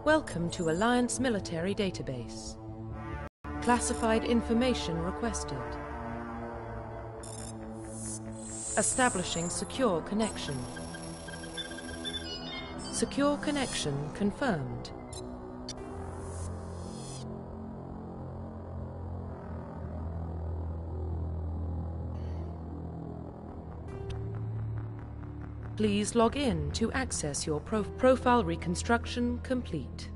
Welcome to Alliance Military Database. Classified information requested. Establishing secure connection. Secure connection confirmed. Please log in to access your profile reconstruction complete.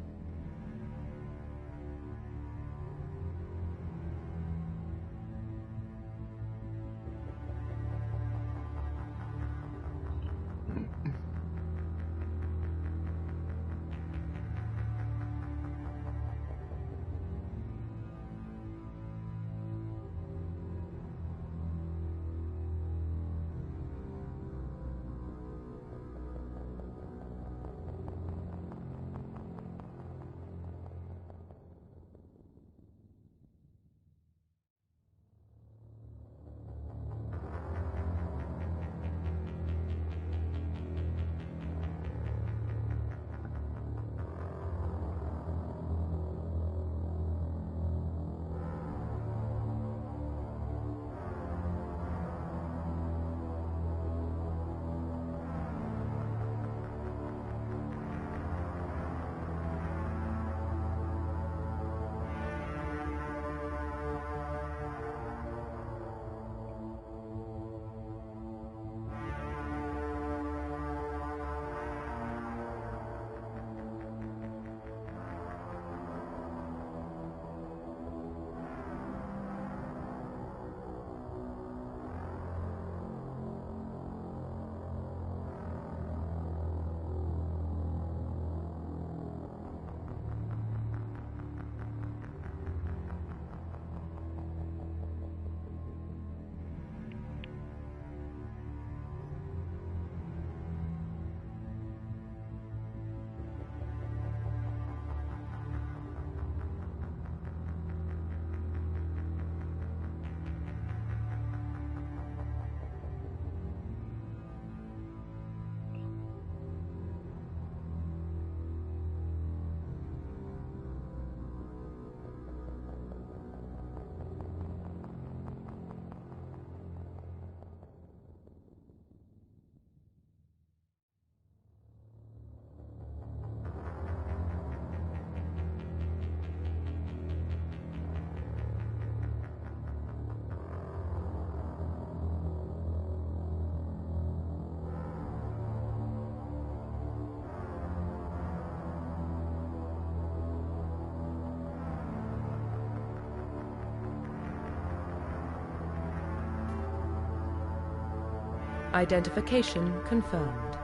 Identification confirmed.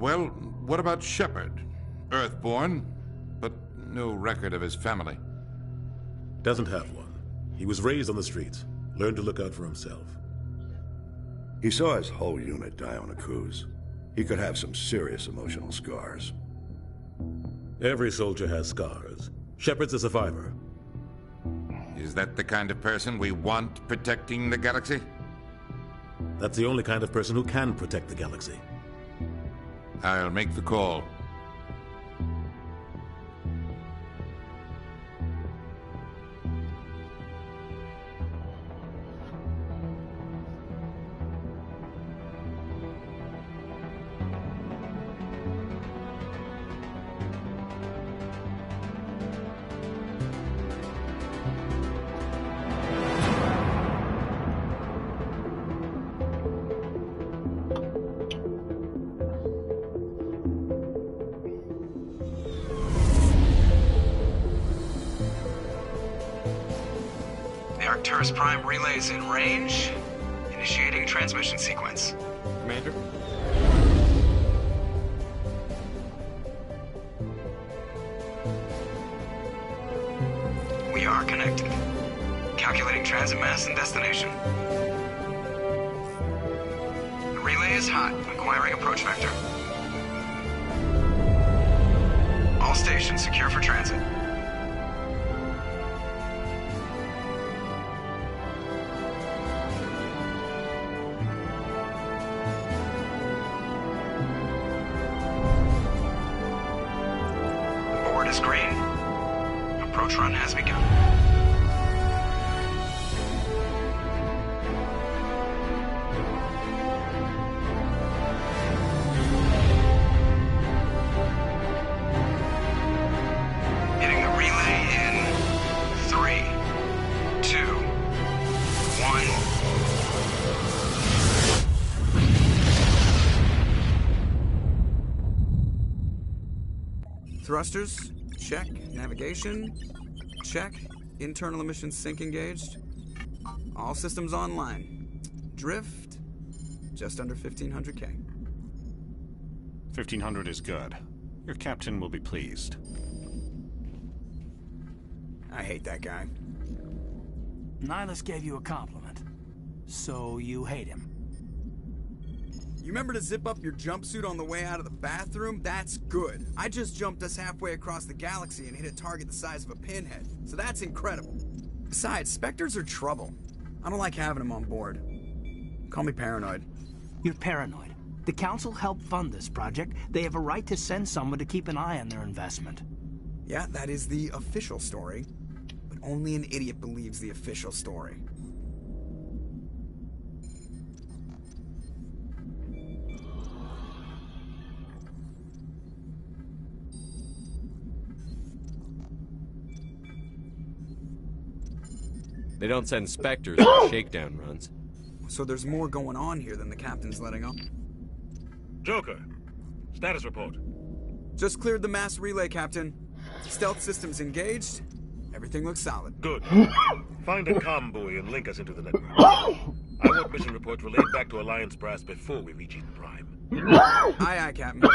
Well, what about Shepard? Earthborn, but no record of his family. Doesn't have one. He was raised on the streets. Learned to look out for himself. He saw his whole unit die on a cruise. He could have some serious emotional scars. Every soldier has scars. Shepard's a survivor. Is that the kind of person we want protecting the galaxy? That's the only kind of person who can protect the galaxy. I'll make the call. The Arcturus Prime relay is in range. Initiating transmission sequence. Commander? We are connected. Calculating transit mass and destination. The relay is hot. Acquiring approach vector. All stations secure for transit. Board is green. Approach run has begun. Hitting the relay in 3, 2, 1. Thrusters, check. Navigation, check. Internal emissions sync engaged. All systems online. Drift, just under 1500K. 1500 is good. Your captain will be pleased. I hate that guy. Nihilus gave you a compliment, so you hate him. You remember to zip up your jumpsuit on the way out of the bathroom? That's good. I just jumped us halfway across the galaxy and hit a target the size of a pinhead, so that's incredible. Besides, Spectres are trouble. I don't like having them on board. Call me paranoid. You're paranoid. The Council helped fund this project. They have a right to send someone to keep an eye on their investment. Yeah, that is the official story. But only an idiot believes the official story. They don't send Spectres on shakedown runs. So there's more going on here than the captain's letting on. Joker, status report. Just cleared the mass relay, Captain. Stealth systems engaged. Everything looks solid. Good. Find a comm buoy and link us into the network. I want mission reports relayed back to Alliance Brass before we reach Eden Prime. Aye, aye, Captain.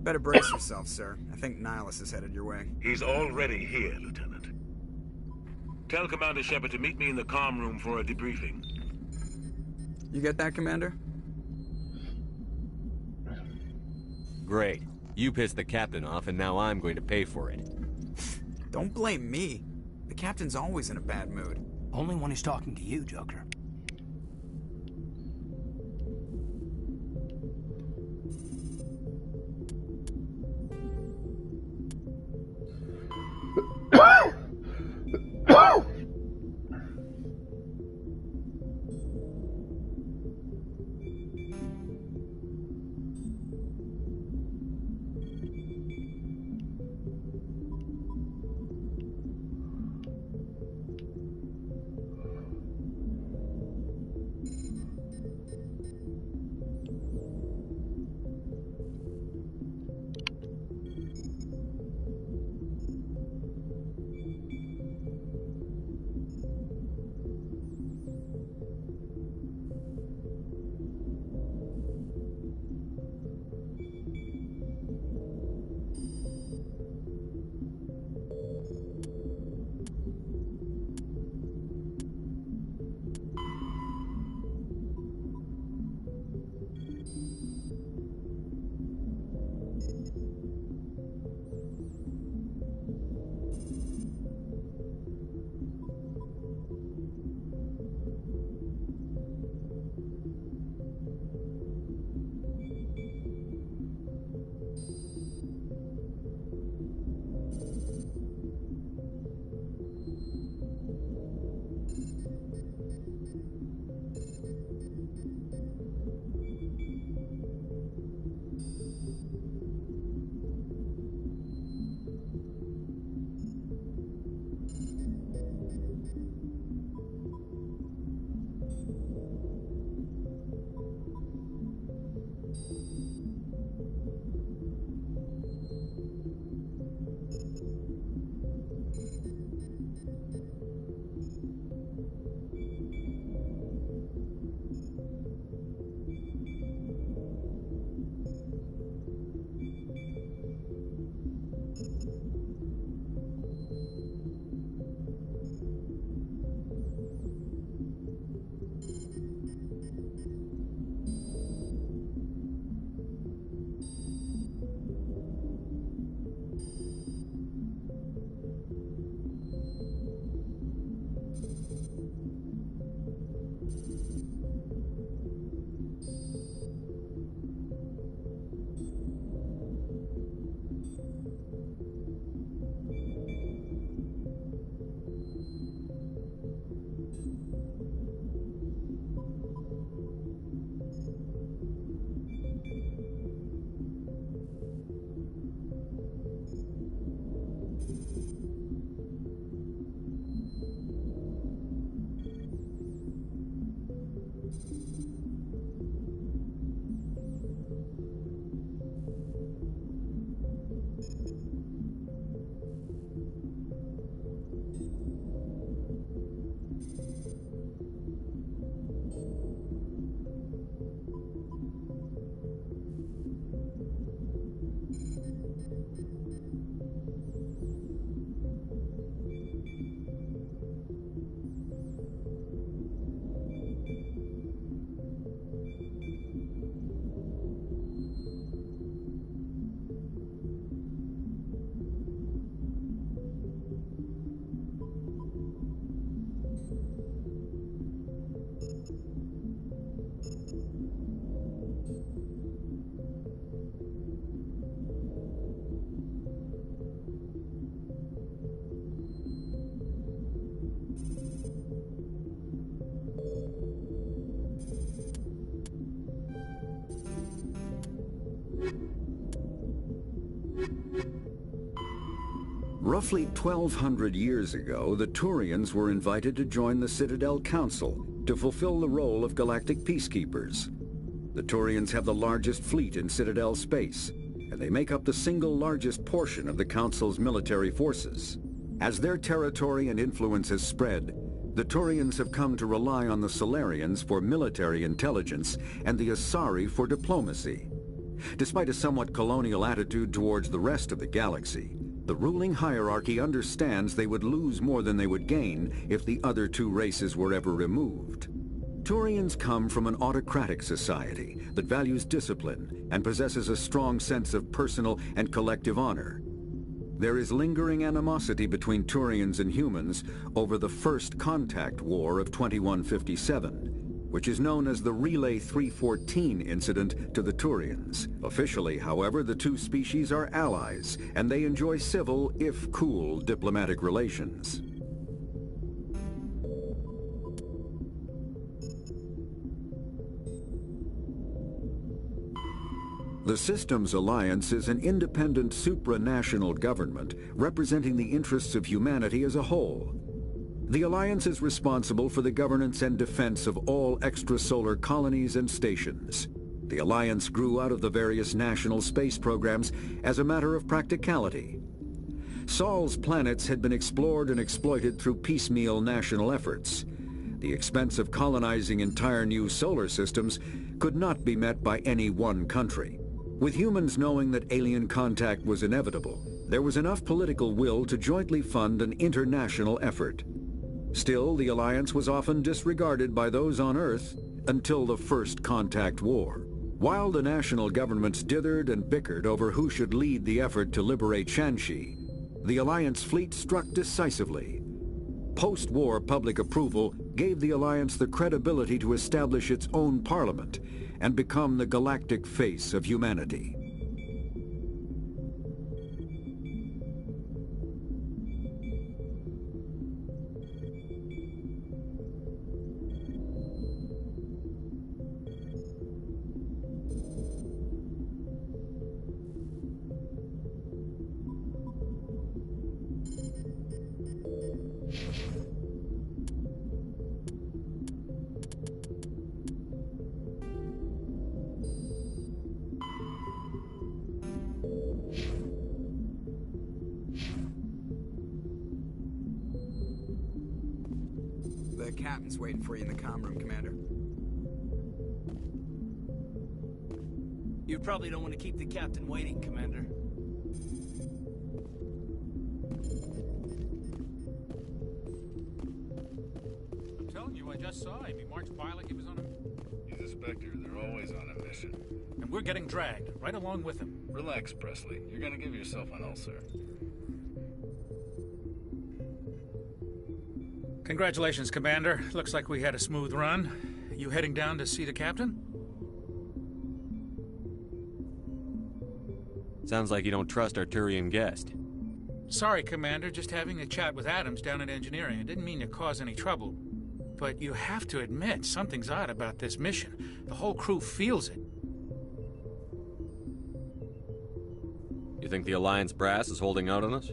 Better brace yourself, sir. I think Nihilus is headed your way. He's already here, Lieutenant. Tell Commander Shepard to meet me in the comm room for a debriefing. You get that, Commander? Great. You pissed the captain off, and now I'm going to pay for it. Don't blame me. The captain's always in a bad mood. Only when he's talking to you, Joker. Roughly 1,200 years ago, the Turians were invited to join the Citadel Council to fulfill the role of galactic peacekeepers. The Turians have the largest fleet in Citadel space, and they make up the single largest portion of the Council's military forces. As their territory and influence has spread, the Turians have come to rely on the Salarians for military intelligence and the Asari for diplomacy. Despite a somewhat colonial attitude towards the rest of the galaxy, the ruling hierarchy understands they would lose more than they would gain if the other two races were ever removed. Turians come from an autocratic society that values discipline and possesses a strong sense of personal and collective honor. There is lingering animosity between Turians and humans over the First Contact War of 2157, which is known as the Relay 314 incident to the Turians. Officially, however, the two species are allies, and they enjoy civil, if cool, diplomatic relations. The Systems Alliance is an independent supranational government representing the interests of humanity as a whole. The Alliance is responsible for the governance and defense of all extrasolar colonies and stations. The Alliance grew out of the various national space programs as a matter of practicality. Sol's planets had been explored and exploited through piecemeal national efforts. The expense of colonizing entire new solar systems could not be met by any one country. With humans knowing that alien contact was inevitable, there was enough political will to jointly fund an international effort. Still, the Alliance was often disregarded by those on Earth until the First Contact War. While the national governments dithered and bickered over who should lead the effort to liberate Shanxi, the Alliance fleet struck decisively. Post-war public approval gave the Alliance the credibility to establish its own parliament and become the galactic face of humanity. The captain's waiting for you in the comm room, Commander. You probably don't want to keep the captain waiting, Commander. I'm telling you, I just saw him. He marched by like he was on a... He's a Spectre. They're always on a mission. And we're getting dragged, right along with him. Relax, Presley. You're gonna give yourself an ulcer. Congratulations, Commander. Looks like we had a smooth run. You heading down to see the captain? Sounds like you don't trust our Turian guest. Sorry, Commander. Just having a chat with Adams down at engineering. I didn't mean to cause any trouble. But you have to admit, something's odd about this mission. The whole crew feels it. You think the Alliance brass is holding out on us?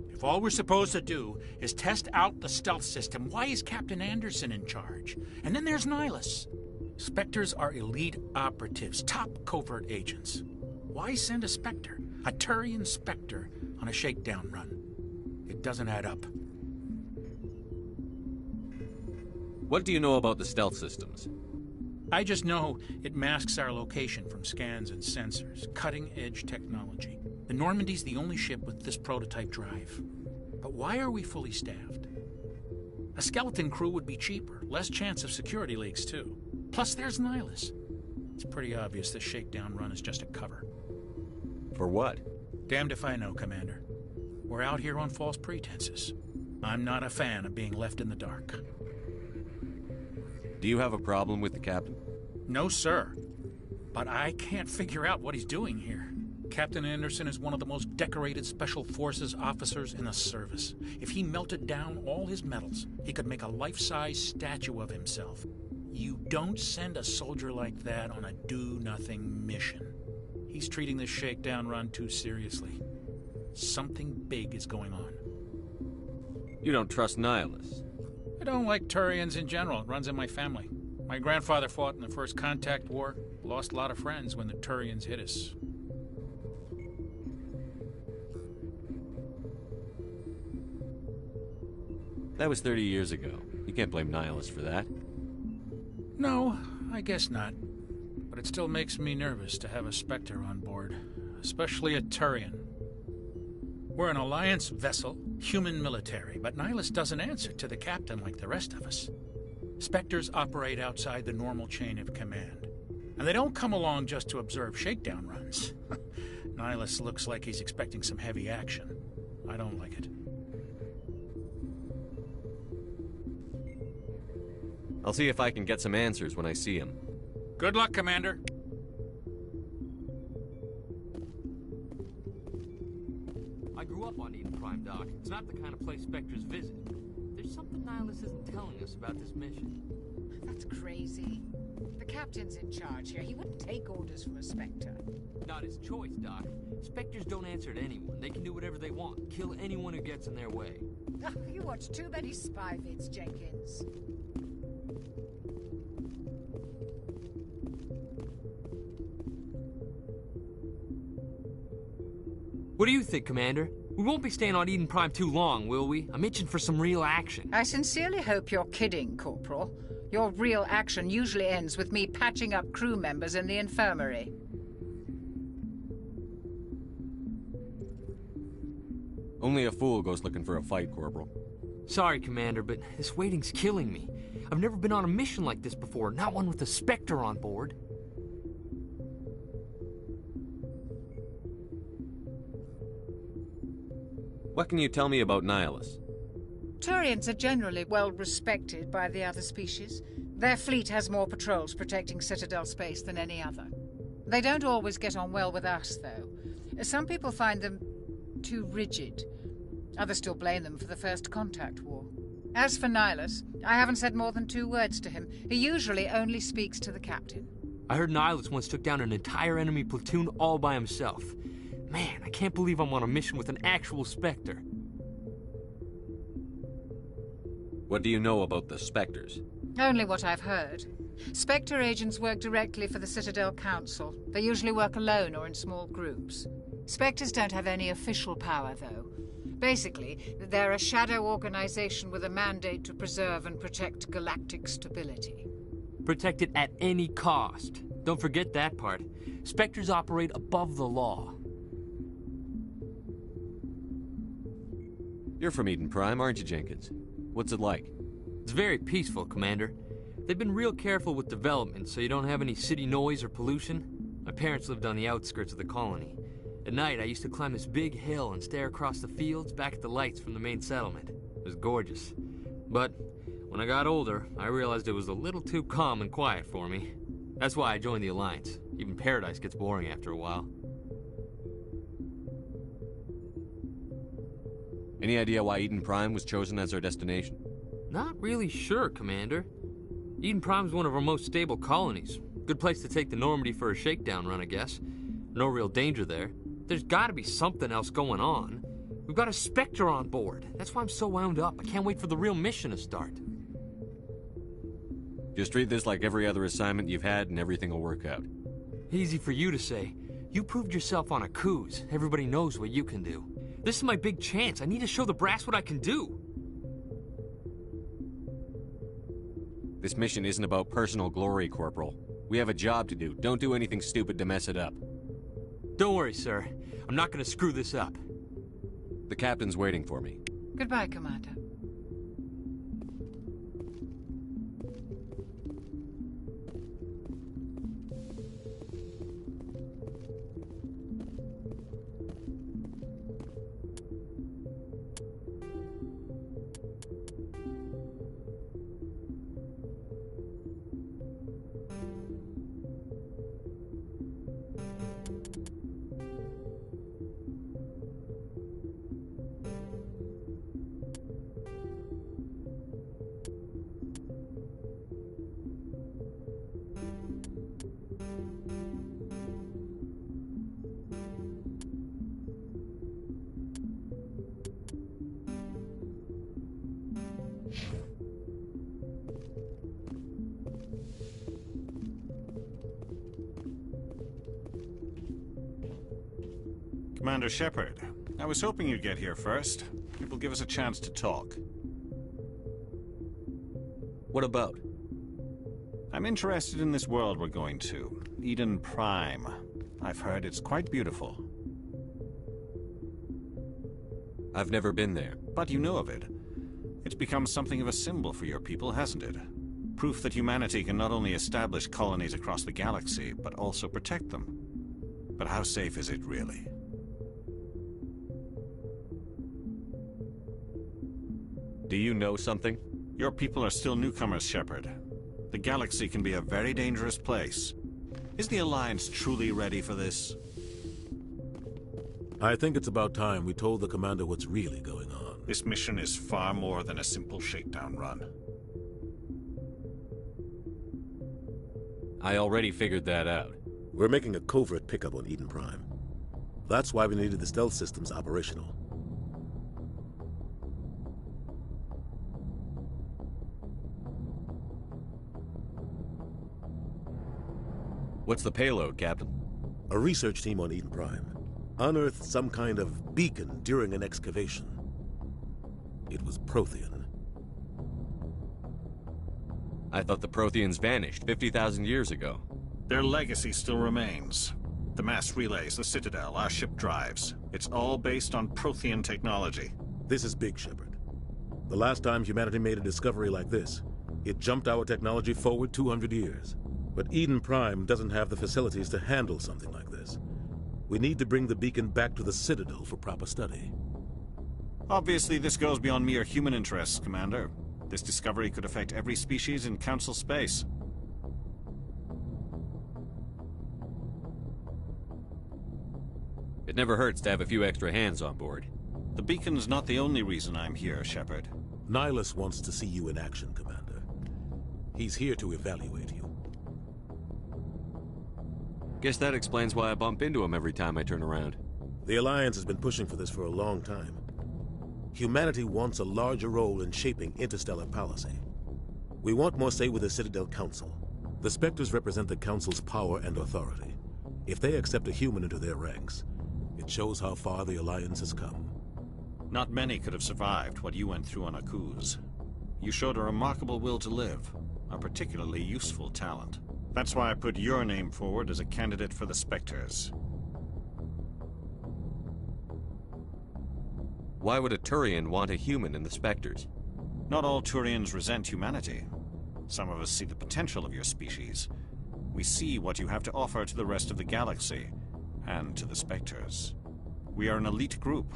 If all we're supposed to do is test out the stealth system, why is Captain Anderson in charge? And then there's Nihilus. Spectres are elite operatives, top covert agents. Why send a Spectre, a Turian Spectre, on a shakedown run? It doesn't add up. What do you know about the stealth systems? I just know it masks our location from scans and sensors. Cutting-edge technology. The Normandy's the only ship with this prototype drive. But why are we fully staffed? A skeleton crew would be cheaper, less chance of security leaks too. Plus there's Nihilus. It's pretty obvious this shakedown run is just a cover. For what? Damned if I know, Commander. We're out here on false pretenses. I'm not a fan of being left in the dark. Do you have a problem with the captain? No, sir. But I can't figure out what he's doing here. Captain Anderson is one of the most decorated Special Forces officers in the service. If he melted down all his medals, he could make a life-size statue of himself. You don't send a soldier like that on a do-nothing mission. He's treating this shakedown run too seriously. Something big is going on. You don't trust Nihilus? I don't like Turians in general. It runs in my family. My grandfather fought in the First Contact War. Lost a lot of friends when the Turians hit us. That was 30 years ago. You can't blame Nihilus for that. No, I guess not. But it still makes me nervous to have a Spectre on board. Especially a Turian. We're an Alliance vessel, human military, but Nihilus doesn't answer to the captain like the rest of us. Spectres operate outside the normal chain of command. And they don't come along just to observe shakedown runs. Nihilus looks like he's expecting some heavy action. I don't like it. I'll see if I can get some answers when I see him. Good luck, Commander. I grew up on Eden Prime, Doc. It's not the kind of place Spectres visit. There's something Nihilus isn't telling us about this mission. That's crazy. The captain's in charge here. He wouldn't take orders from a Spectre. Not his choice, Doc. Spectres don't answer to anyone. They can do whatever they want. Kill anyone who gets in their way. You watch too many spy vids, Jenkins. What do you think, Commander? We won't be staying on Eden Prime too long, will we? I'm itching for some real action. I sincerely hope you're kidding, Corporal. Your real action usually ends with me patching up crew members in the infirmary. Only a fool goes looking for a fight, Corporal. Sorry, Commander, but this waiting's killing me. I've never been on a mission like this before, not one with a Spectre on board. What can you tell me about Nihilus? Turians are generally well respected by the other species. Their fleet has more patrols protecting Citadel space than any other. They don't always get on well with us, though. Some people find them too rigid. Others still blame them for the First Contact War. As for Nihilus, I haven't said more than 2 words to him. He usually only speaks to the captain. I heard Nihilus once took down an entire enemy platoon all by himself. Man, I can't believe I'm on a mission with an actual Spectre. What do you know about the Spectres? Only what I've heard. Spectre agents work directly for the Citadel Council. They usually work alone or in small groups. Spectres don't have any official power, though. Basically, they're a shadow organization with a mandate to preserve and protect galactic stability. Protect it at any cost. Don't forget that part. Spectres operate above the law. You're from Eden Prime, aren't you, Jenkins? What's it like? It's very peaceful, Commander. They've been real careful with development, so you don't have any city noise or pollution. My parents lived on the outskirts of the colony. At night, I used to climb this big hill and stare across the fields back at the lights from the main settlement. It was gorgeous. But when I got older, I realized it was a little too calm and quiet for me. That's why I joined the Alliance. Even Paradise gets boring after a while. Any idea why Eden Prime was chosen as our destination? Not really sure, Commander. Eden Prime's one of our most stable colonies. Good place to take the Normandy for a shakedown run, I guess. No real danger there. There's gotta be something else going on. We've got a Spectre on board. That's why I'm so wound up. I can't wait for the real mission to start. Just treat this like every other assignment you've had and everything will work out. Easy for you to say. You proved yourself on a cruise. Everybody knows what you can do. This is my big chance. I need to show the brass what I can do. This mission isn't about personal glory, Corporal. We have a job to do. Don't do anything stupid to mess it up. Don't worry, sir. I'm not gonna screw this up. The captain's waiting for me. Goodbye, Commander. Commander Shepard, I was hoping you'd get here first. It will give us a chance to talk. What about? I'm interested in this world we're going to, Eden Prime. I've heard it's quite beautiful. I've never been there. But you know of it. It's become something of a symbol for your people, hasn't it? Proof that humanity can not only establish colonies across the galaxy, but also protect them. But how safe is it, really? Do you know something? Your people are still newcomers, Shepard. The galaxy can be a very dangerous place. Is the Alliance truly ready for this? I think it's about time we told the Commander what's really going on. This mission is far more than a simple shakedown run. I already figured that out. We're making a covert pickup on Eden Prime. That's why we needed the stealth systems operational. What's the payload, Captain? A research team on Eden Prime unearthed some kind of beacon during an excavation. It was Prothean. I thought the Protheans vanished 50,000 years ago. Their legacy still remains. The mass relays, the Citadel, our ship drives. It's all based on Prothean technology. This is big, Shepard. The last time humanity made a discovery like this, it jumped our technology forward 200 years. But Eden Prime doesn't have the facilities to handle something like this. We need to bring the beacon back to the Citadel for proper study. Obviously, this goes beyond mere human interests, Commander. This discovery could affect every species in Council space. It never hurts to have a few extra hands on board. The beacon's not the only reason I'm here, Shepard. Nihilus wants to see you in action, Commander. He's here to evaluate you. Guess that explains why I bump into him every time I turn around. The Alliance has been pushing for this for a long time. Humanity wants a larger role in shaping interstellar policy. We want more say with the Citadel Council. The Spectres represent the Council's power and authority. If they accept a human into their ranks, it shows how far the Alliance has come. Not many could have survived what you went through on Akuz. You showed a remarkable will to live, a particularly useful talent. That's why I put your name forward as a candidate for the Spectres. Why would a Turian want a human in the Spectres? Not all Turians resent humanity. Some of us see the potential of your species. We see what you have to offer to the rest of the galaxy, and to the Spectres. We are an elite group.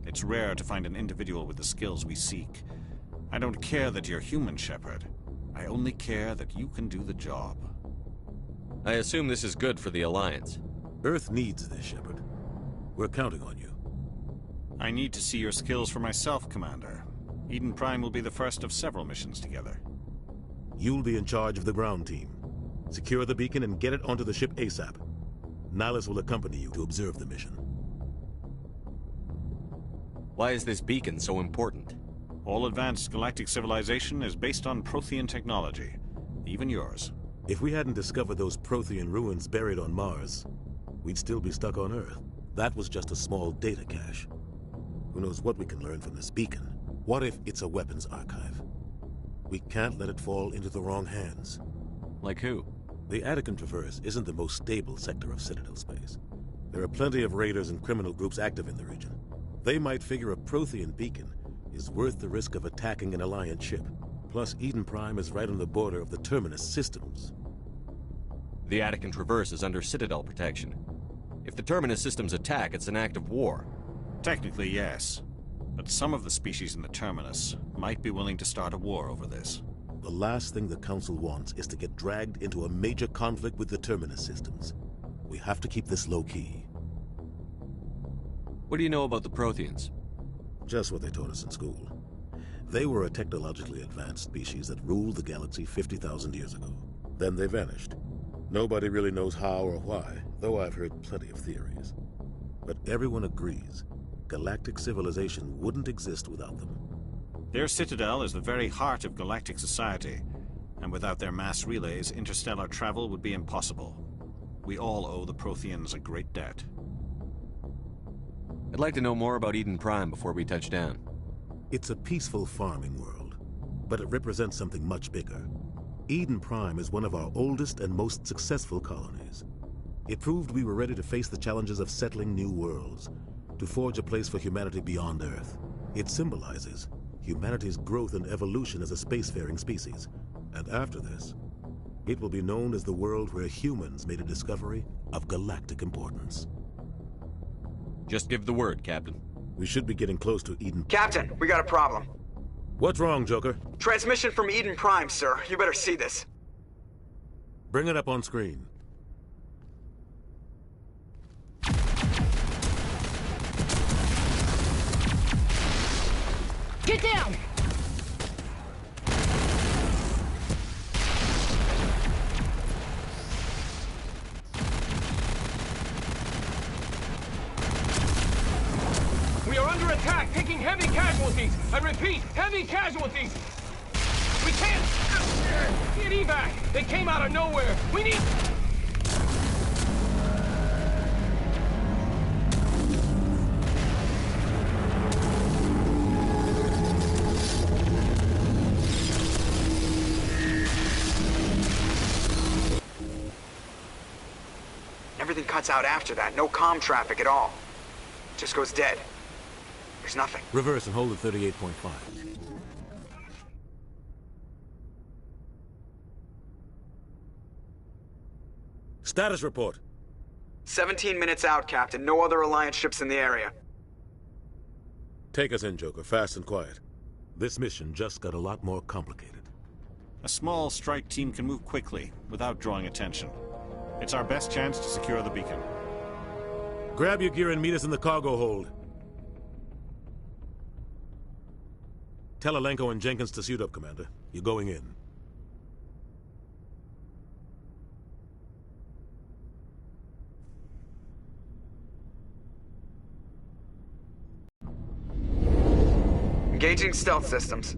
It's rare to find an individual with the skills we seek. I don't care that you're human, Shepard. I only care that you can do the job. I assume this is good for the Alliance. Earth needs this, Shepard. We're counting on you. I need to see your skills for myself, Commander. Eden Prime will be the first of several missions together. You'll be in charge of the ground team. Secure the beacon and get it onto the ship ASAP. Nihilus will accompany you to observe the mission. Why is this beacon so important? All advanced galactic civilization is based on Prothean technology. Even yours. If we hadn't discovered those Prothean ruins buried on Mars, we'd still be stuck on Earth. That was just a small data cache. Who knows what we can learn from this beacon? What if it's a weapons archive? We can't let it fall into the wrong hands. Like who? The Attican Traverse isn't the most stable sector of Citadel space. There are plenty of raiders and criminal groups active in the region. They might figure a Prothean beacon is worth the risk of attacking an Alliance ship. Plus, Eden Prime is right on the border of the Terminus systems. The Attican Traverse is under Citadel protection. If the Terminus systems attack, it's an act of war. Technically, yes. But some of the species in the Terminus might be willing to start a war over this. The last thing the Council wants is to get dragged into a major conflict with the Terminus systems. We have to keep this low-key. What do you know about the Protheans? Just what they taught us in school. They were a technologically advanced species that ruled the galaxy 50,000 years ago. Then they vanished. Nobody really knows how or why, though I've heard plenty of theories. But everyone agrees, galactic civilization wouldn't exist without them. Their citadel is the very heart of galactic society, and without their mass relays, interstellar travel would be impossible. We all owe the Protheans a great debt. I'd like to know more about Eden Prime before we touch down. It's a peaceful farming world, but it represents something much bigger. Eden Prime is one of our oldest and most successful colonies. It proved we were ready to face the challenges of settling new worlds, to forge a place for humanity beyond Earth. It symbolizes humanity's growth and evolution as a spacefaring species. And after this, it will be known as the world where humans made a discovery of galactic importance. Just give the word, Captain. We should be getting close to Eden. Captain, we got a problem. What's wrong, Joker? Transmission from Eden Prime, sir. You better see this. Bring it up on screen. Get down! We are under attack, taking heavy casualties. I repeat, heavy casualties. We can't get evac. They came out of nowhere. We need... Everything cuts out after that. No comm traffic at all. Just goes dead. There's nothing. Reverse and hold at 38.5. Status report. 17 minutes out, Captain. No other Alliance ships in the area. Take us in, Joker, fast and quiet. This mission just got a lot more complicated. A small strike team can move quickly, without drawing attention. It's our best chance to secure the beacon. Grab your gear and meet us in the cargo hold. Tell Alenko and Jenkins to suit up, Commander. You're going in. Engaging stealth systems.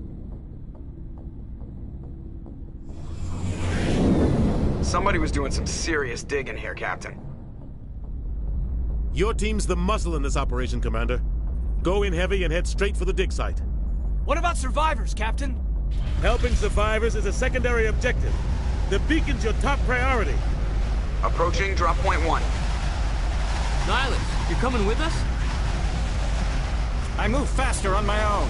Somebody was doing some serious digging here, Captain. Your team's the muscle in this operation, Commander. Go in heavy and head straight for the dig site. What about survivors, Captain? Helping survivors is a secondary objective. The beacon's your top priority. Approaching drop point 1. Nihilus, you're coming with us? I move faster on my own.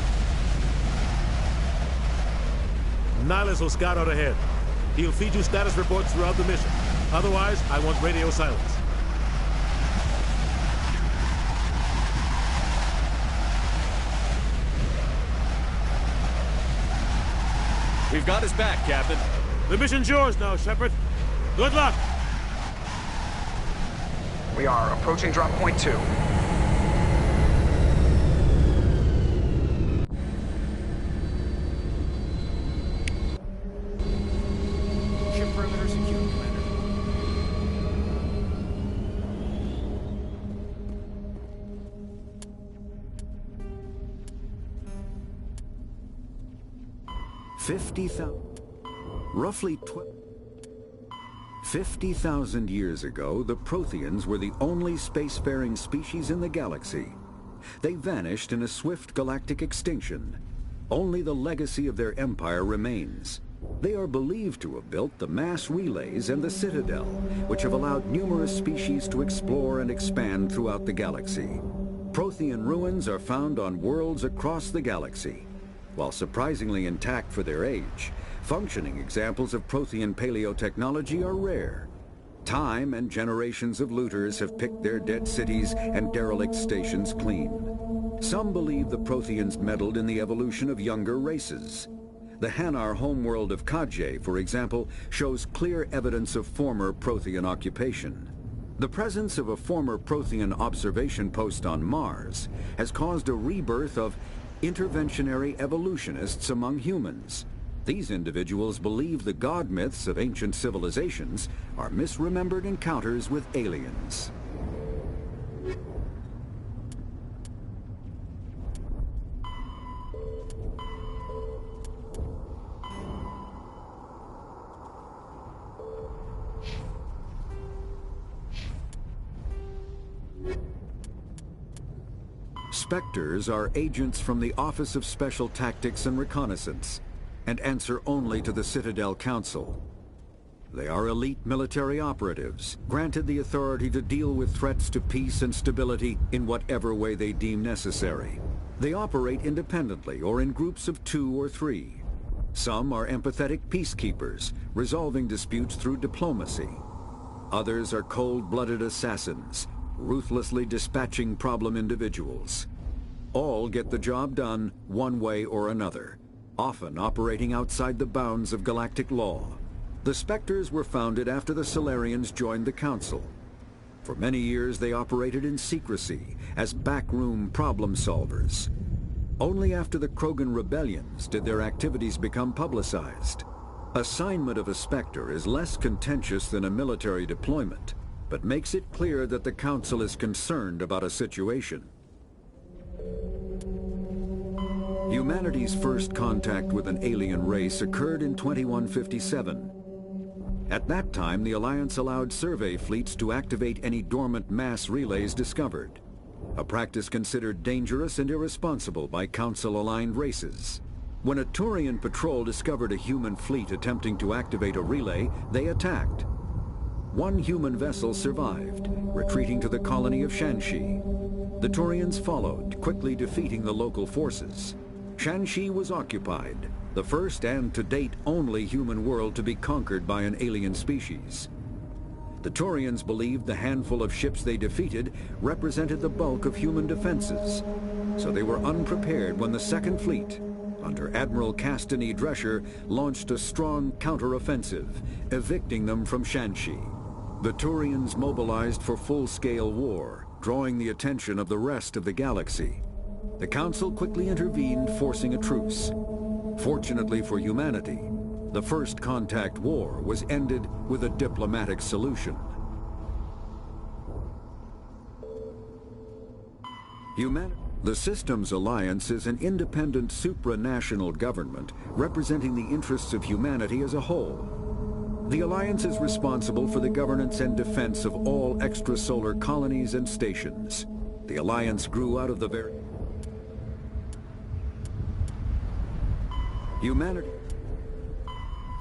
Nihilus will scout out ahead. He'll feed you status reports throughout the mission. Otherwise, I want radio silence. We've got his back, Captain. The mission's yours now, Shepard. Good luck! We are approaching drop point 2. Ship perimeter secure, Commander. Roughly 50,000 years ago, the Protheans were the only spacefaring species in the galaxy. They vanished in a swift galactic extinction. Only the legacy of their empire remains. They are believed to have built the mass relays and the Citadel, which have allowed numerous species to explore and expand throughout the galaxy. Prothean ruins are found on worlds across the galaxy. While surprisingly intact for their age, functioning examples of Prothean paleotechnology are rare. Time and generations of looters have picked their dead cities and derelict stations clean. Some believe the Protheans meddled in the evolution of younger races. The Hanar homeworld of Kadje, for example, shows clear evidence of former Prothean occupation. The presence of a former Prothean observation post on Mars has caused a rebirth of interventionary evolutionists among humans. These individuals believe the god myths of ancient civilizations are misremembered encounters with aliens. Spectres are agents from the Office of Special Tactics and Reconnaissance, and answer only to the Citadel Council. They are elite military operatives, granted the authority to deal with threats to peace and stability in whatever way they deem necessary. They operate independently or in groups of 2 or 3. Some are empathetic peacekeepers, resolving disputes through diplomacy. Others are cold-blooded assassins, ruthlessly dispatching problem individuals. All get the job done one way or another, often operating outside the bounds of galactic law. The Spectres were founded after the Solarians joined the Council. For many years they operated in secrecy as backroom problem solvers. Only after the Krogan rebellions did their activities become publicized. Assignment of a Spectre is less contentious than a military deployment, but makes it clear that the Council is concerned about a situation. Humanity's first contact with an alien race occurred in 2157. At that time, the Alliance allowed survey fleets to activate any dormant mass relays discovered, a practice considered dangerous and irresponsible by Council-aligned races. When a Turian patrol discovered a human fleet attempting to activate a relay, they attacked. One human vessel survived, retreating to the colony of Shanxi. The Turians followed, quickly defeating the local forces. Shanxi was occupied, the first and to date only human world to be conquered by an alien species. The Turians believed the handful of ships they defeated represented the bulk of human defenses, so they were unprepared when the Second Fleet, under Admiral Castany Drescher, launched a strong counteroffensive, evicting them from Shanxi. The Turians mobilized for full-scale war, drawing the attention of the rest of the galaxy. The Council quickly intervened, forcing a truce. Fortunately for humanity, the First Contact War was ended with a diplomatic solution. The Systems Alliance is an independent supranational government representing the interests of humanity as a whole. The Alliance is responsible for the governance and defense of all extrasolar colonies and stations. The Alliance grew out of the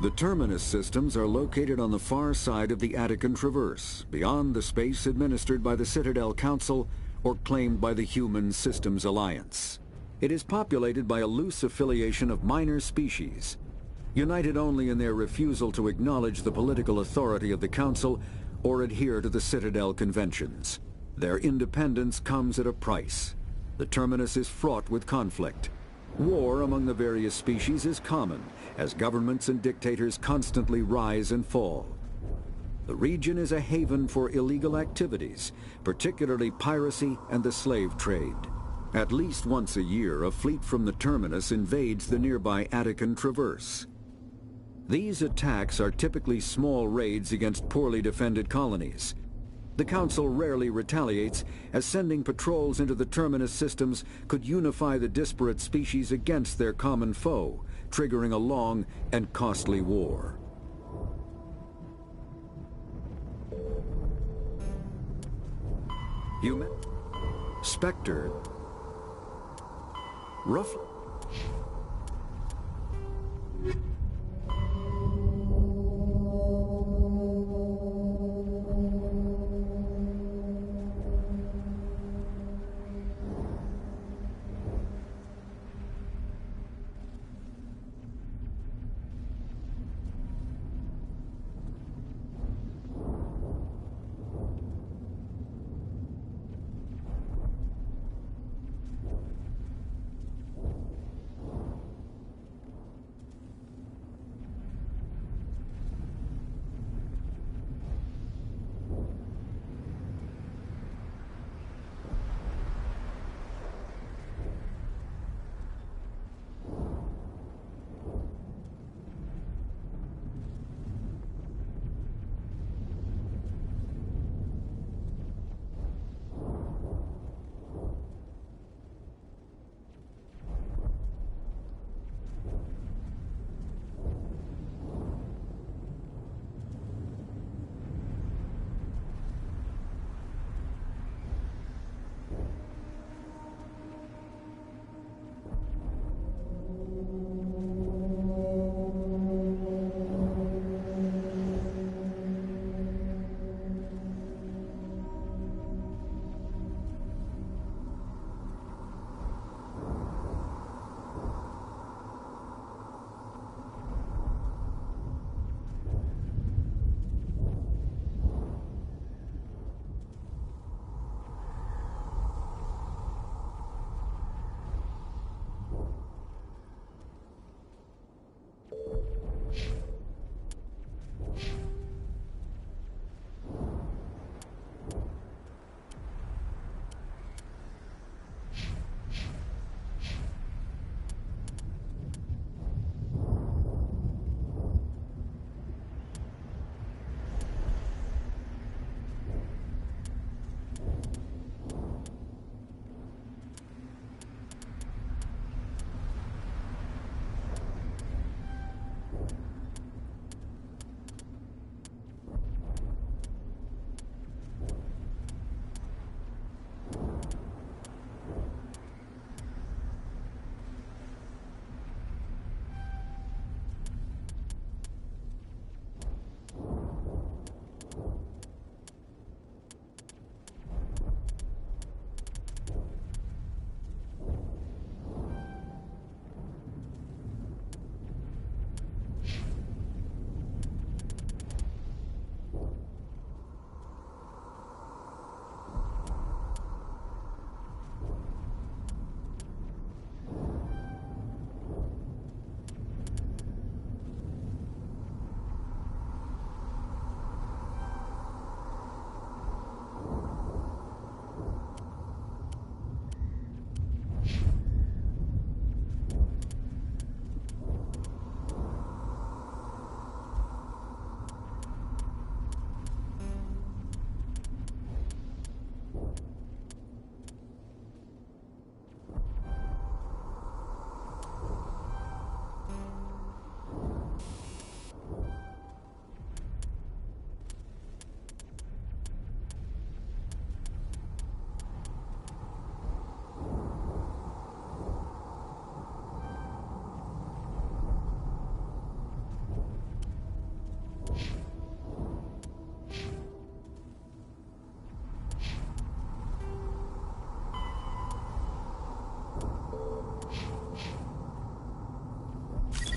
The Terminus systems are located on the far side of the Attican Traverse, beyond the space administered by the Citadel Council or claimed by the Human Systems Alliance. It is populated by a loose affiliation of minor species, united only in their refusal to acknowledge the political authority of the Council or adhere to the Citadel Conventions. Their independence comes at a price. The Terminus is fraught with conflict. War among the various species is common, as governments and dictators constantly rise and fall. The region is a haven for illegal activities, particularly piracy and the slave trade. At least once a year, a fleet from the Terminus invades the nearby Attican Traverse. These attacks are typically small raids against poorly defended colonies. The Council rarely retaliates, as sending patrols into the Terminus systems could unify the disparate species against their common foe, triggering a long and costly war. Spectre. Roughly.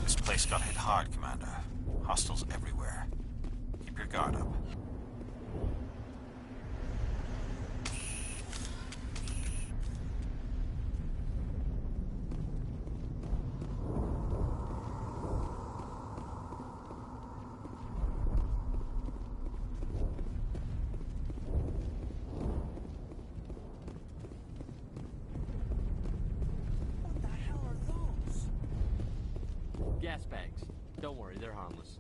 This place got hit hard, Commander. Hostiles everywhere. Keep your guard up. Gas bags. Don't worry, they're harmless.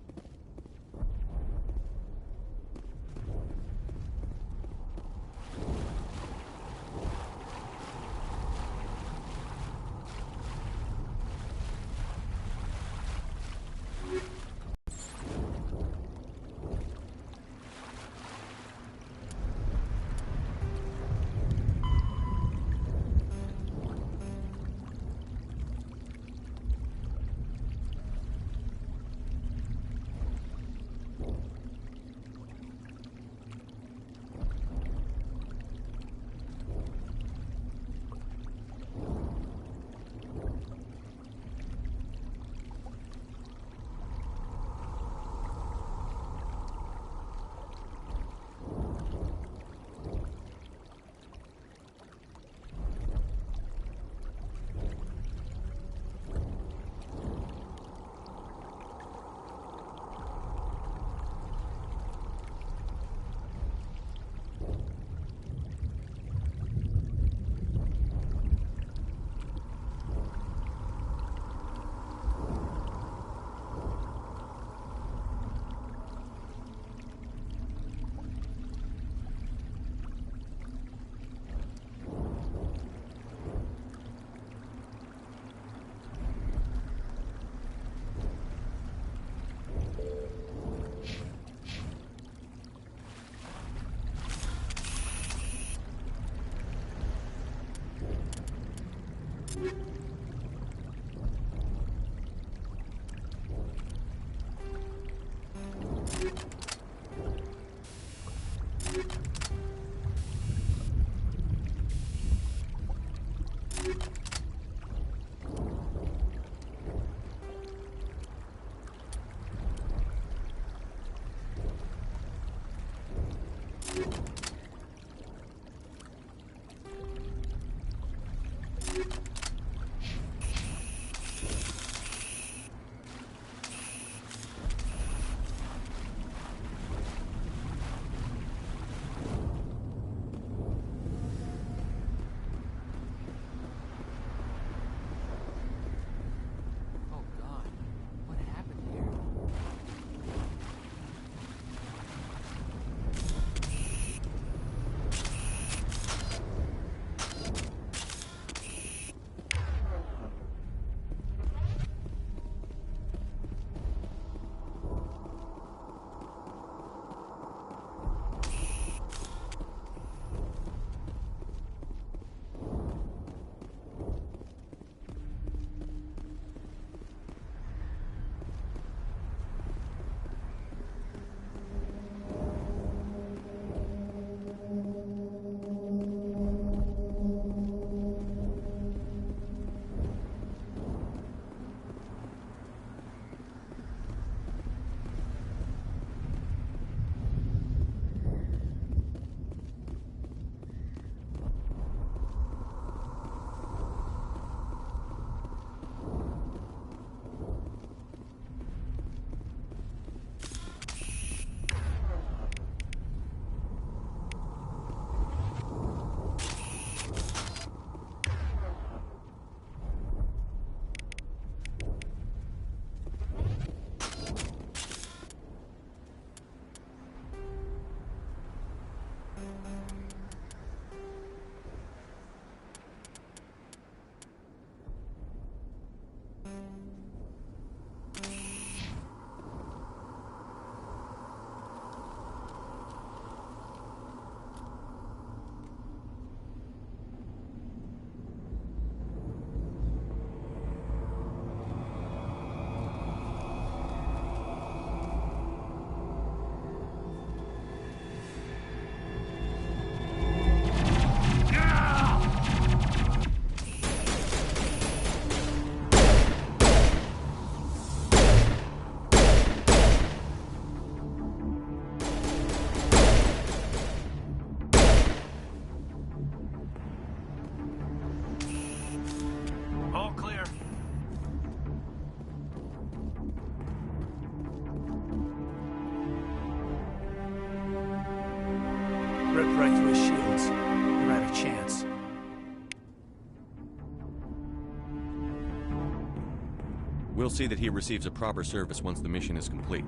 We'll see that he receives a proper service once the mission is complete.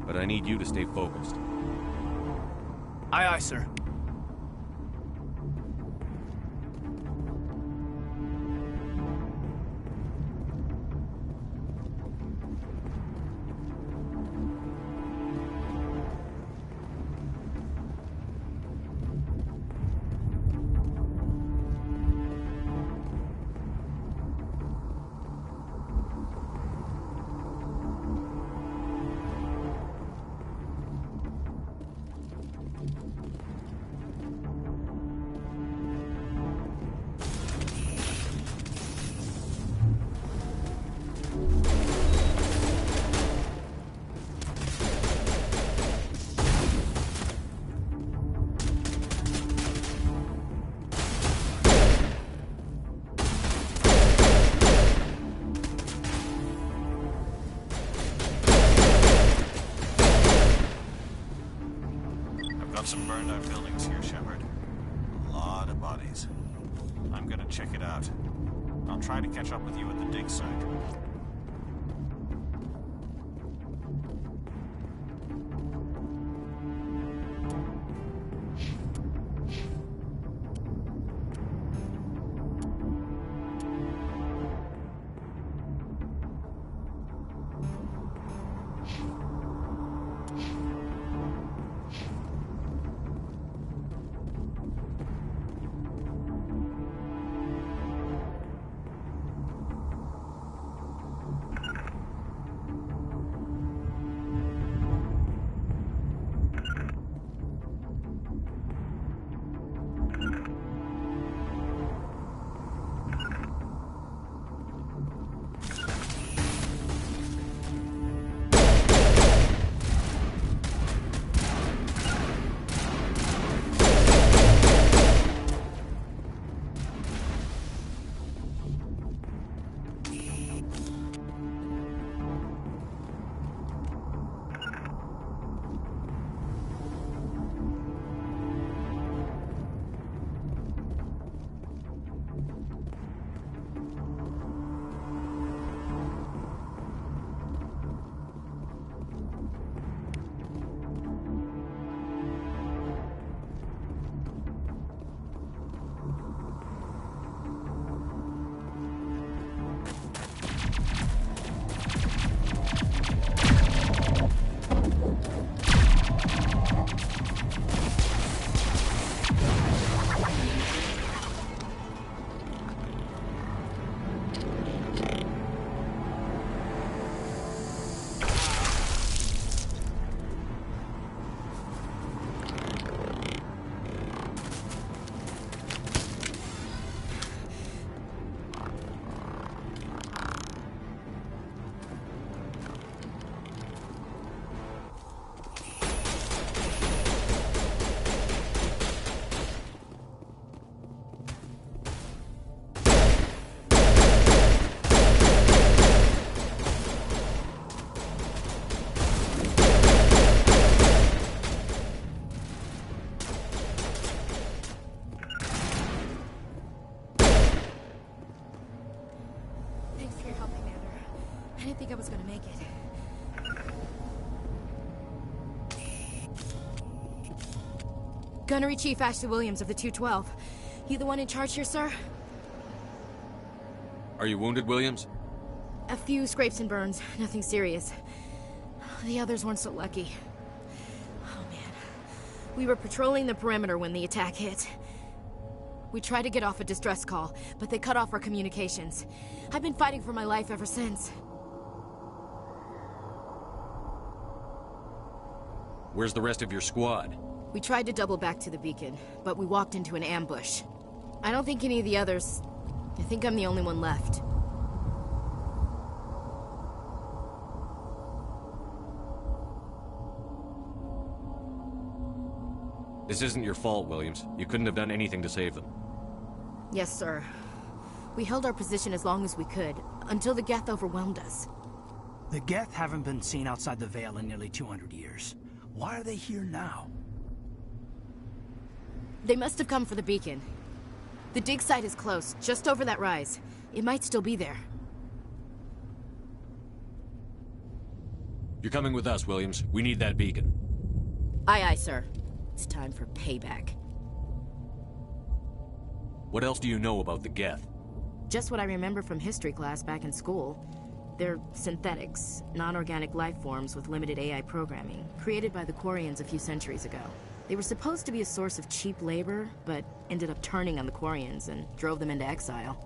But I need you to stay focused. Aye, aye, sir. Some burned out buildings here, Shepard. A lot of bodies. I'm gonna check it out. I'll try to catch up with you at the dig site. I didn't think I was gonna make it. Gunnery Chief Ashley Williams of the 212. You the one in charge here, sir? Are you wounded, Williams? A few scrapes and burns, nothing serious. The others weren't so lucky. Oh man. We were patrolling the perimeter when the attack hit. We tried to get off a distress call, but they cut off our communications. I've been fighting for my life ever since. Where's the rest of your squad? We tried to double back to the beacon, but we walked into an ambush. I don't think any of the others... I think I'm the only one left. This isn't your fault, Williams. You couldn't have done anything to save them. Yes, sir. We held our position as long as we could, until the Geth overwhelmed us. The Geth haven't been seen outside the Veil in nearly 200 years. Why are they here now? They must have come for the beacon. The dig site is close, just over that rise. It might still be there. You're coming with us, Williams. We need that beacon. Aye, aye, sir. It's time for payback. What else do you know about the Geth? Just what I remember from history class back in school. They're synthetics, non-organic life forms with limited AI programming, created by the Quarians a few centuries ago. They were supposed to be a source of cheap labor, but ended up turning on the Quarians and drove them into exile.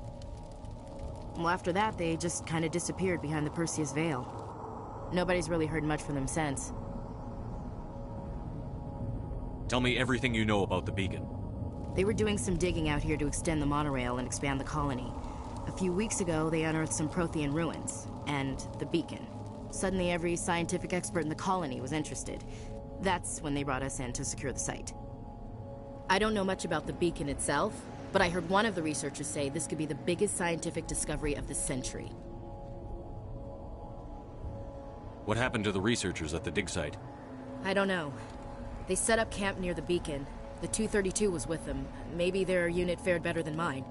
Well, after that, they just kind of disappeared behind the Perseus Veil. Nobody's really heard much from them since. Tell me everything you know about the beacon. They were doing some digging out here to extend the monorail and expand the colony. A few weeks ago, they unearthed some Prothean ruins, and the beacon. Suddenly, every scientific expert in the colony was interested. That's when they brought us in to secure the site. I don't know much about the beacon itself, but I heard one of the researchers say this could be the biggest scientific discovery of the century. What happened to the researchers at the dig site? I don't know. They set up camp near the beacon. The 232 was with them. Maybe their unit fared better than mine.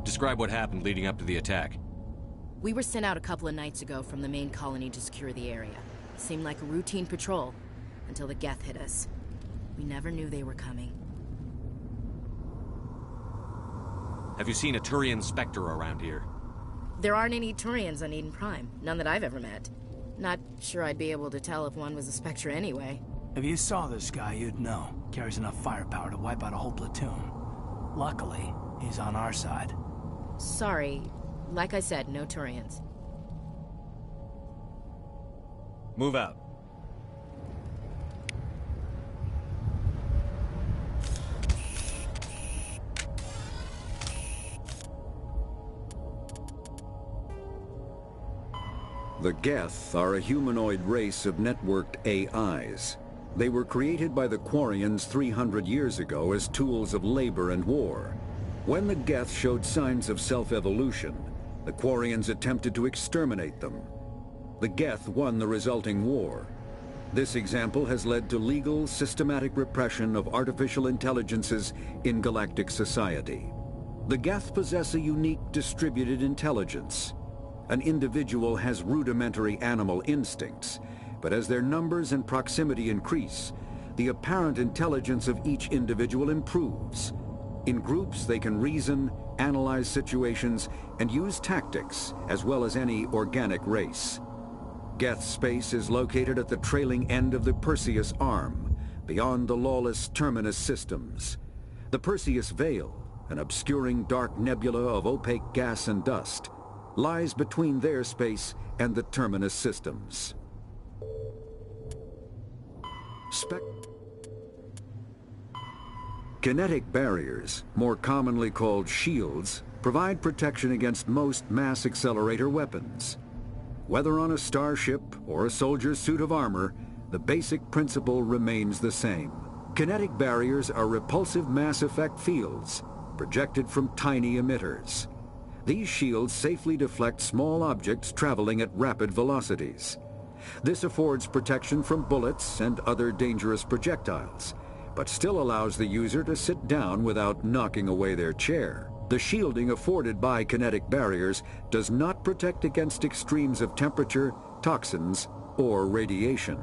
Describe what happened leading up to the attack. We were sent out a couple of nights ago from the main colony to secure the area. It seemed like a routine patrol, until the Geth hit us. We never knew they were coming. Have you seen a Turian Spectre around here? There aren't any Turians on Eden Prime. None that I've ever met. Not sure I'd be able to tell if one was a Spectre anyway. If you saw this guy, you'd know. Carries enough firepower to wipe out a whole platoon. Luckily, he's on our side. Sorry. Like I said, no Turians. Move out. The Geth are a humanoid race of networked AIs. They were created by the Quarians 300 years ago as tools of labor and war. When the Geth showed signs of self-evolution, the Quarians attempted to exterminate them. The Geth won the resulting war. This example has led to legal, systematic repression of artificial intelligences in galactic society. The Geth possess a unique distributed intelligence. An individual has rudimentary animal instincts, but as their numbers and proximity increase, the apparent intelligence of each individual improves. In groups, they can reason, analyze situations, and use tactics, as well as any organic race. Geth space is located at the trailing end of the Perseus Arm, beyond the lawless Terminus systems. The Perseus Veil, an obscuring dark nebula of opaque gas and dust, lies between their space and the Terminus systems. Kinetic barriers, more commonly called shields, provide protection against most mass accelerator weapons. Whether on a starship or a soldier's suit of armor, the basic principle remains the same. Kinetic barriers are repulsive mass effect fields, projected from tiny emitters. These shields safely deflect small objects traveling at rapid velocities. This affords protection from bullets and other dangerous projectiles, but still allows the user to sit down without knocking away their chair. The shielding afforded by kinetic barriers does not protect against extremes of temperature, toxins, or radiation.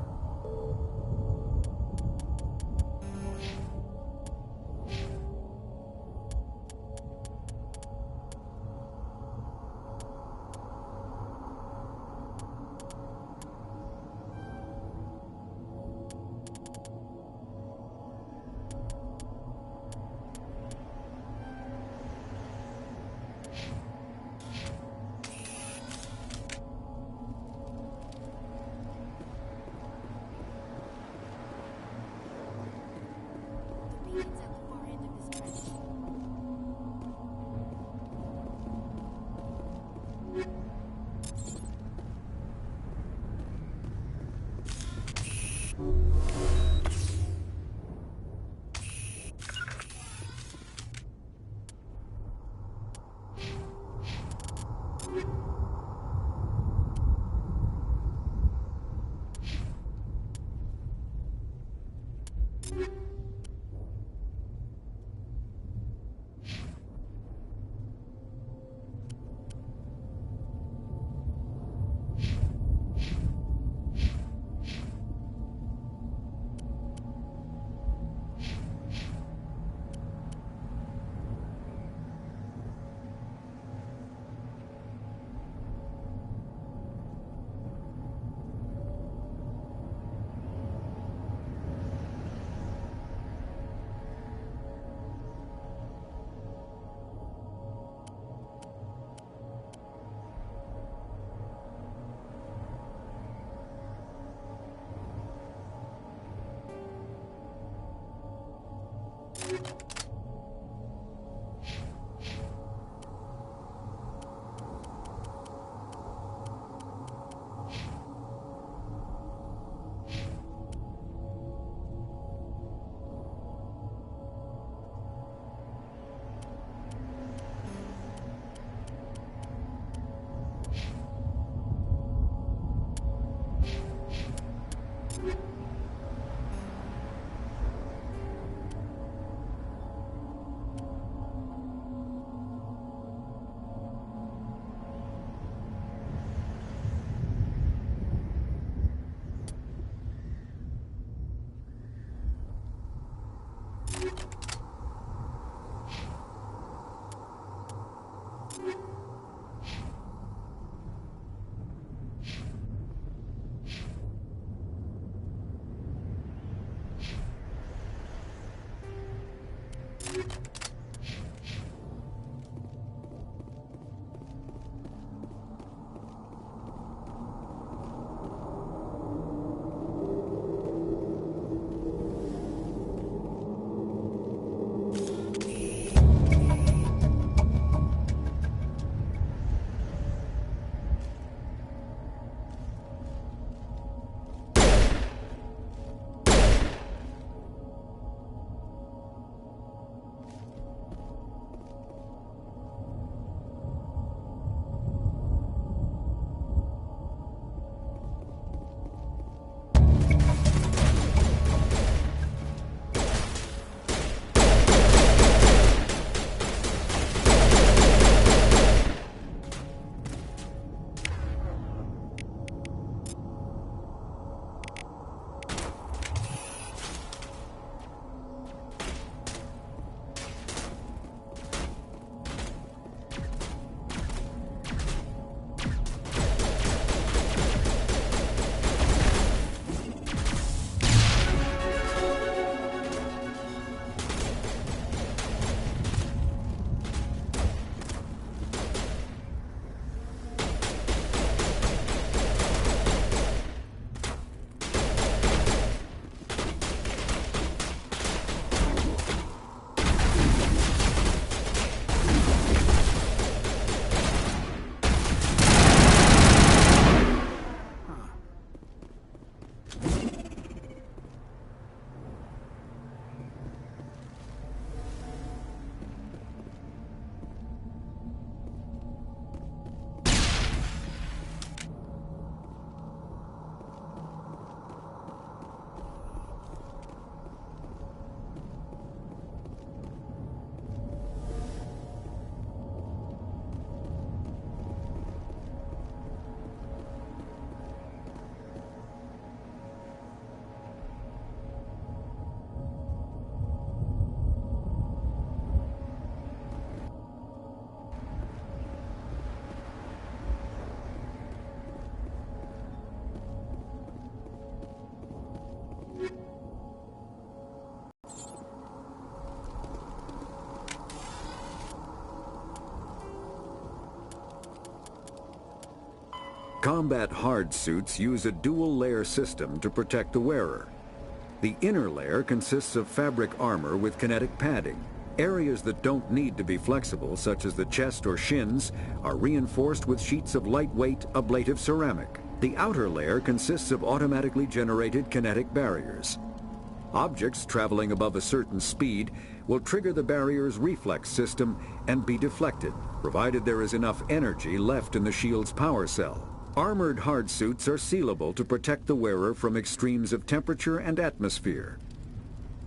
Combat hard suits use a dual-layer system to protect the wearer. The inner layer consists of fabric armor with kinetic padding. Areas that don't need to be flexible, such as the chest or shins, are reinforced with sheets of lightweight, ablative ceramic. The outer layer consists of automatically generated kinetic barriers. Objects traveling above a certain speed will trigger the barrier's reflex system and be deflected, provided there is enough energy left in the shield's power cell. Armored hard suits are sealable to protect the wearer from extremes of temperature and atmosphere.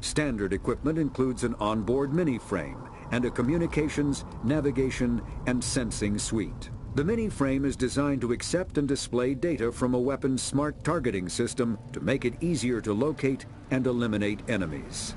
Standard equipment includes an onboard mini-frame and a communications, navigation, and sensing suite. The mini-frame is designed to accept and display data from a weapon's smart targeting system to make it easier to locate and eliminate enemies.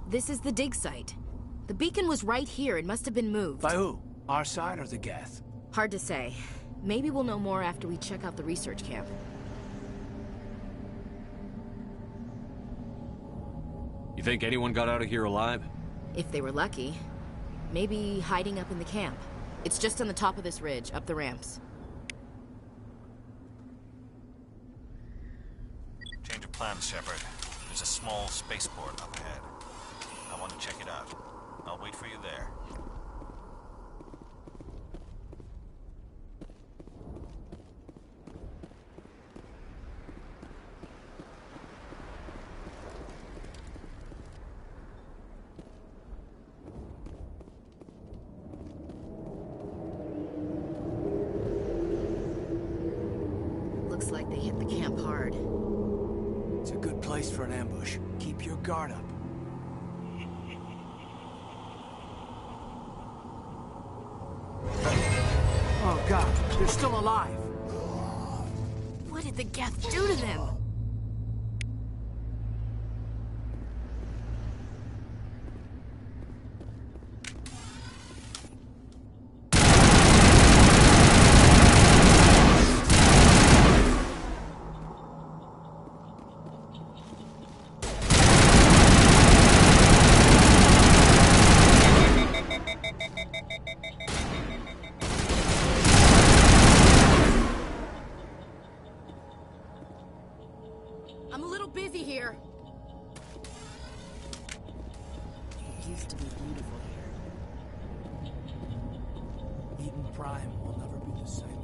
This is the dig site. The beacon was right here. It must have been moved. By who? Our side or the Geth? Hard to say. Maybe we'll know more after we check out the research camp. You think anyone got out of here alive? If they were lucky. Maybe hiding up in the camp. It's just on the top of this ridge, up the ramps. Change of plans, Shepard. There's a small spaceport up ahead. I want to check it out. I'll wait for you there. Looks like they hit the camp hard. It's a good place for an ambush. Keep your guard up. Oh god, they're still alive! What did the Geth do to them? I'm a little busy here. It used to be beautiful here. Eden Prime will never be the same.